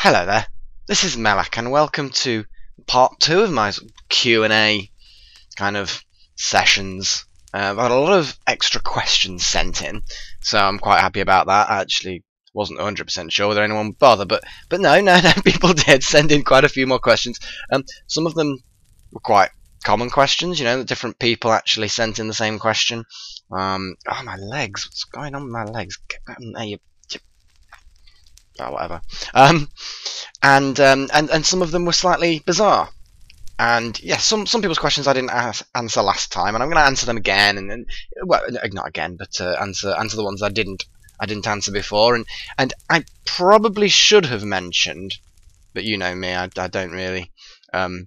Hello there, this is Melek and welcome to part 2 of my Q&A kind of sessions. I've had a lot of extra questions sent in, so I'm quite happy about that. I actually wasn't 100% sure whether anyone would bother, but no, people did send in quite a few more questions. Some of them were quite common questions, you know, that different people actually sent in the same question. Oh, my legs, what's going on with my legs? Get back in there, oh, whatever. And some of them were slightly bizarre. And yes, some people's questions I didn't answer last time, and I'm going to answer them again, and well, not again, but answer the ones I didn't answer before. And I probably should have mentioned, but you know me, I don't really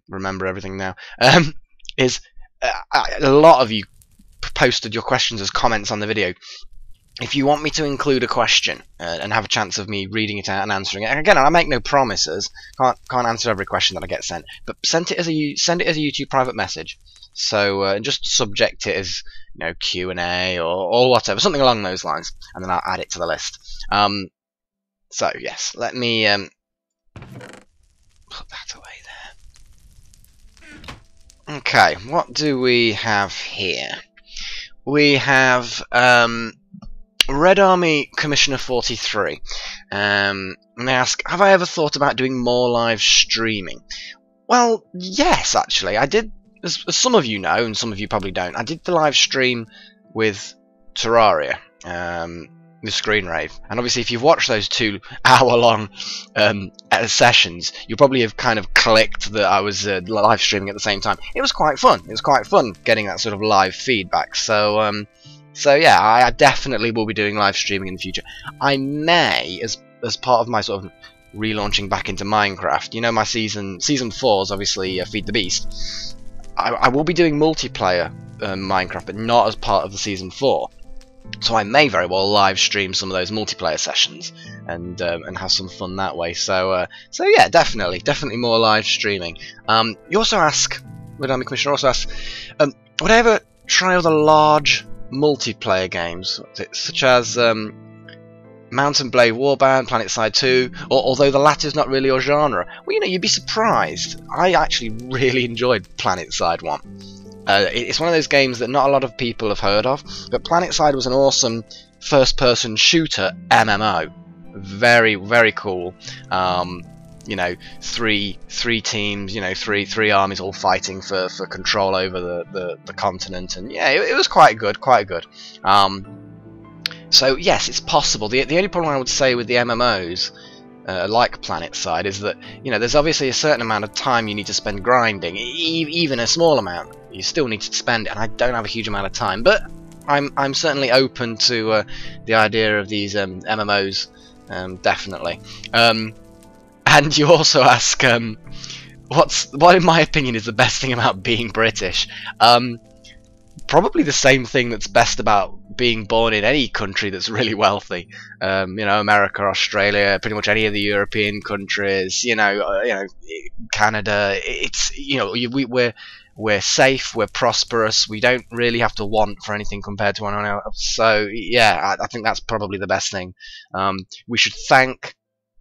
remember everything now. A lot of you posted your questions as comments on the video. If you want me to include a question and have a chance of me reading it out and answering it, and again, I make no promises. Can't answer every question that I get sent, but send it as a YouTube private message. So just subject it as, you know, Q&A or whatever, something along those lines, and then I'll add it to the list. So yes, let me put that away there. Okay, what do we have here? We have Red Army Commissioner 43, and they ask, have I ever thought about doing more live streaming? Well, yes, actually, I did, as some of you know, and some of you probably don't, I did the live stream with Terraria, the Screen Rave, and obviously if you've watched those 2-hour-long sessions, you probably have kind of clicked that I was live streaming at the same time. It was quite fun. It was quite fun getting that sort of live feedback, so yeah, I definitely will be doing live streaming in the future. I may, as part of my sort of relaunching back into Minecraft, you know, my season 4 is obviously Feed the Beast. I will be doing multiplayer Minecraft, but not as part of the season 4. So I may very well live stream some of those multiplayer sessions and have some fun that way. So yeah, definitely more live streaming. You also ask, Red Army Commissioner also asks, would I ever try other large multiplayer games, such as Mountain Blade Warband, PlanetSide 2, although the latter is not really your genre? Well, you know, you'd be surprised. I actually really enjoyed PlanetSide 1. It's one of those games that not a lot of people have heard of, but PlanetSide was an awesome first-person shooter MMO. Very, very cool. You know, three teams, you know, three armies all fighting for control over the continent, and yeah, it was quite good. So yes, it's possible. The only problem I would say with the MMOs, like PlanetSide, is that, you know, there's obviously a certain amount of time you need to spend grinding, even a small amount. You still need to spend it, and I don't have a huge amount of time, but I'm certainly open to the idea of these MMOs, definitely. And you also ask, what in my opinion is the best thing about being British? Probably the same thing that's best about being born in any country that's really wealthy. You know, America, Australia, pretty much any of the European countries. You know, Canada. It's, you know, we're safe, we're prosperous. We don't really have to want for anything compared to anyone else. So yeah, I think that's probably the best thing. We should thank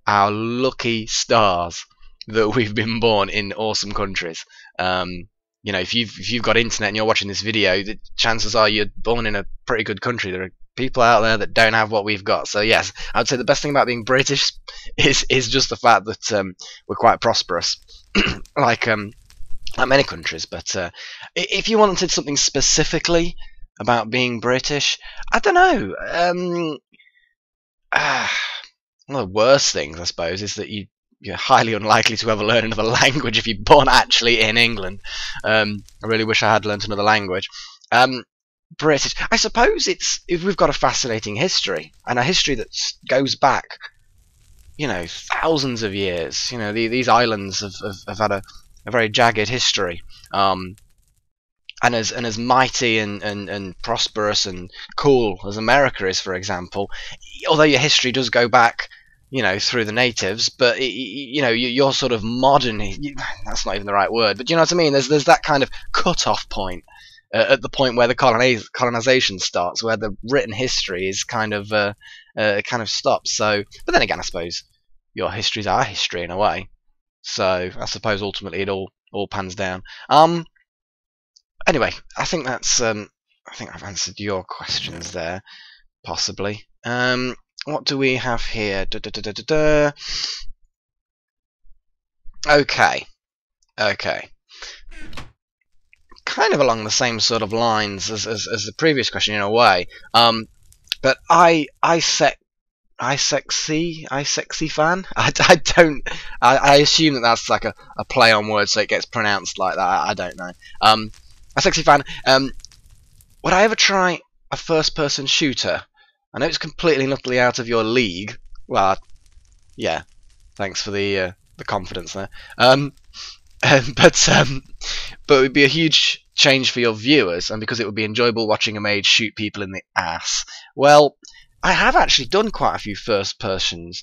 our lucky stars that we've been born in awesome countries. You know, if you've got internet and you're watching this video, the chances are you're born in a pretty good country. There are people out there that don't have what we've got. So yes, I would say the best thing about being British is just the fact that we're quite prosperous, like many countries. But if you wanted something specifically about being British, I don't know. One of the worst things, I suppose, is that you're highly unlikely to ever learn another language if you're born actually in England. I really wish I had learnt another language. British, I suppose if we've got a fascinating history, and a history that goes back, you know, thousands of years. You know, these islands have had a very jagged history. And as mighty and prosperous and cool as America is, for example, although your history does go back, you know, through the natives, but you know, you're sort of modern. That's not even the right word, but you know what I mean. There's that kind of cut-off point at the point where the colonization starts, where the written history is kind of stops. So, but then again, I suppose your history is our history in a way. So I suppose ultimately it all pans down. Anyway, I think that's I think I've answered your questions there, possibly. What do we have here? Okay. Kind of along the same sort of lines as the previous question in a way. But I sexy fan. I assume that that's like a play on words, so it gets pronounced like that. I don't know. A sexy fan. Would I ever try a first-person shooter? I know it's completely and utterly out of your league. Well, yeah. Thanks for the confidence there. But it would be a huge change for your viewers, and because it would be enjoyable watching a mage shoot people in the ass. Well, I have actually done quite a few first-person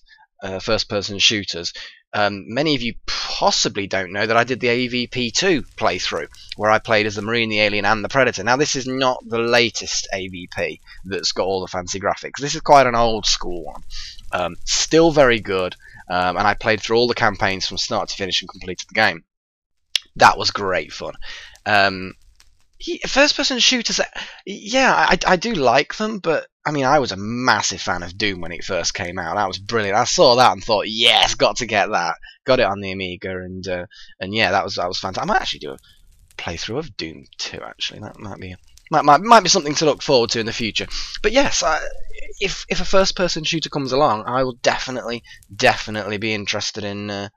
shooters. Many of you possibly don't know that I did the AVP2 playthrough, where I played as the Marine, the Alien, and the Predator. Now, this is not the latest AVP that's got all the fancy graphics. This is quite an old-school one. Still very good, and I played through all the campaigns from start to finish and completed the game. That was great fun. First-person shooters, yeah, I do like them, but I mean, I was a massive fan of Doom when it first came out. That was brilliant. I saw that and thought, yes, got to get that. Got it on the Amiga, and yeah, that was fantastic. I might actually do a playthrough of Doom 2. Actually, that might be something to look forward to in the future. But yes, if a first-person shooter comes along, I will definitely be interested in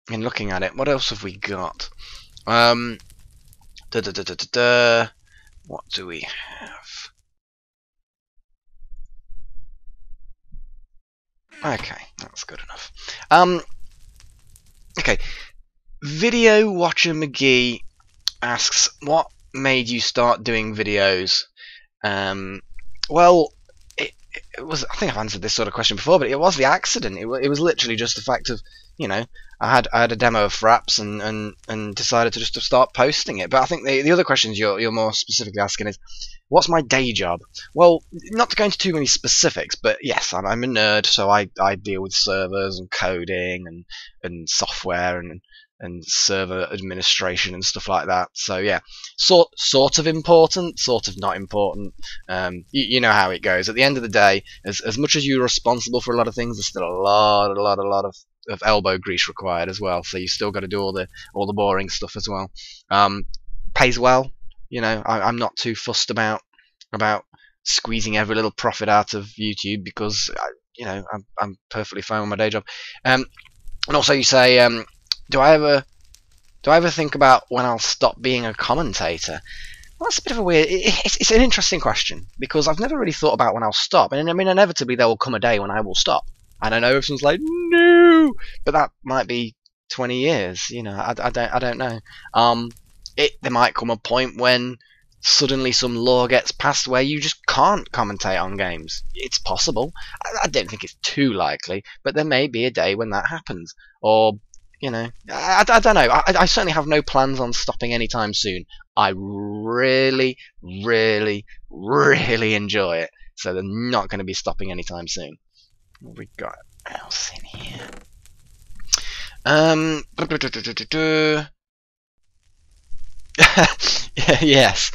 looking at it. What else have we got? What do we have? Okay, that's good enough. Okay, Video Watcher McGee asks, what made you start doing videos? Well, it was, I think I've answered this sort of question before, but it was the accident. It was literally just the fact of, you know, I had a demo of Fraps and decided to just start posting it. But I think the other questions you're more specifically asking is, what's my day job? Well, not to go into too many specifics, but yes, I'm a nerd, so I deal with servers and coding and software and server administration and stuff like that. So yeah, sort of important, sort of not important. You know how it goes. At the end of the day, as much as you're responsible for a lot of things, there's still a lot of elbow grease required as well. So you still got to do all the boring stuff as well. Pays well. You know, I'm not too fussed about squeezing every little profit out of YouTube, because you know, I'm perfectly fine with my day job. And also, you say, do I ever think about when I'll stop being a commentator? Well, that's a bit of a weird. It's an interesting question, because I've never really thought about when I'll stop. And I mean, inevitably there will come a day when I will stop. I don't know if someone's like, no, but that might be 20 years. You know, I don't know. There might come a point when suddenly some law gets passed where you just can't commentate on games. It's possible. I don't think it's too likely, but there may be a day when that happens. Or, you know, I don't know. I certainly have no plans on stopping anytime soon. I really enjoy it, so they're not going to be stopping anytime soon. What have we got else in here? Yes.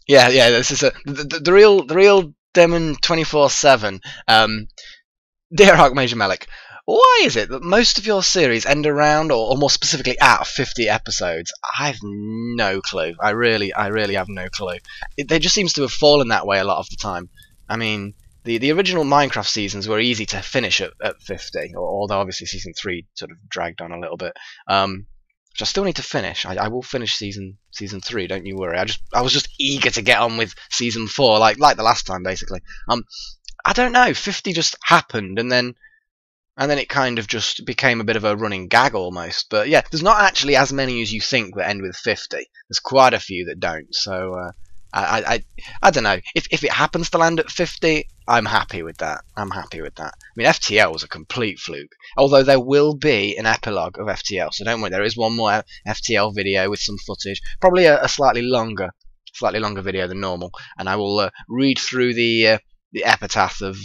Yeah. This is the real Demon 24/7. Dear Archmage Melek, why is it that most of your series end around, or more specifically at 50 episodes? I have no clue. I really have no clue. They just seems to have fallen that way a lot of the time. I mean, the original Minecraft seasons were easy to finish at 50, although obviously season 3 sort of dragged on a little bit. Which I still need to finish. I will finish season 3. Don't you worry. I was just eager to get on with season 4, like the last time, basically. I don't know. 50 just happened, and then it kind of just became a bit of a running gag almost. But yeah, there's not actually as many as you think that end with 50. There's quite a few that don't. So I don't know. If it happens to land at 50, I'm happy with that. I mean, FTL was a complete fluke. Although there will be an epilogue of FTL, so don't worry. There is one more FTL video with some footage, probably a slightly longer video than normal, and I will read through the epitaph of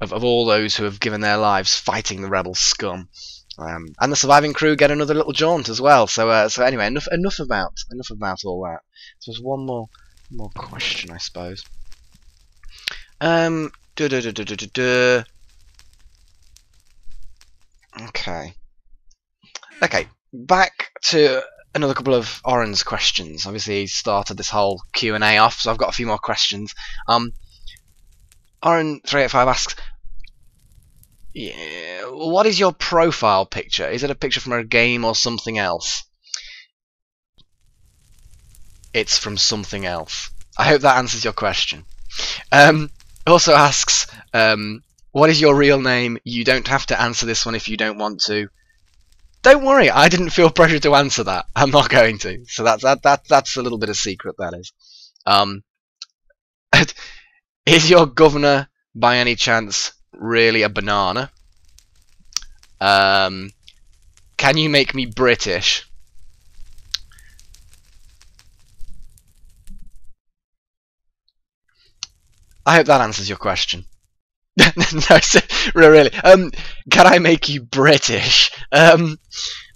of all those who have given their lives fighting the rebel scum. And the surviving crew get another little jaunt as well. So anyway, enough about all that. So there's one more question, I suppose. Okay. Okay. Back to another couple of Oren's questions. Obviously, he started this whole Q&A off, so I've got a few more questions. Oren385 asks, yeah, what is your profile picture? Is it a picture from a game or something else? It's from something else. I hope that answers your question. Also asks, what is your real name? You don't have to answer this one if you don't want to. Don't worry, I didn't feel pressure to answer that. I'm not going to. So that's a little bit of secret, that is. Is your governor, by any chance, really a banana? Can you make me British? I hope that answers your question. No, really. Can I make you British? Well,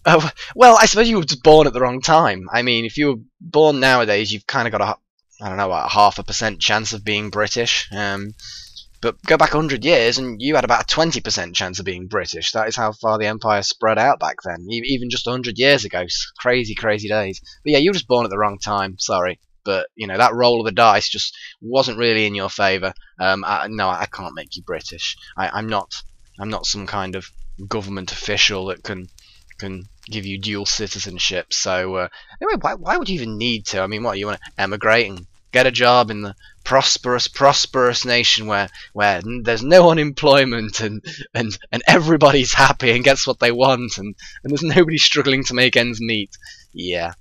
I suppose you were just born at the wrong time. I mean, if you were born nowadays, you've kind of got I don't know, a 0.5% chance of being British. But go back 100 years, and you had about a 20% chance of being British. That is how far the empire spread out back then. Even just 100 years ago. Crazy, crazy days. But yeah, you were just born at the wrong time. Sorry. But, you know, that roll of the dice just wasn't really in your favour. No, I can't make you British. I'm not some kind of government official that can give you dual citizenship. So, anyway, why would you even need to? I mean, what, you want to emigrate and get a job in the prosperous nation where there's no unemployment and everybody's happy and gets what they want and there's nobody struggling to make ends meet? Yeah.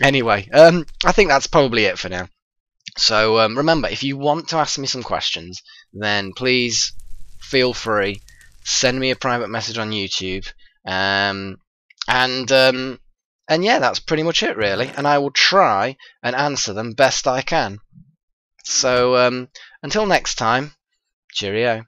Anyway, I think that's probably it for now. So remember, if you want to ask me some questions, then please feel free. Send me a private message on YouTube, and yeah, that's pretty much it, really. And I will try and answer them best I can. So until next time, cheerio.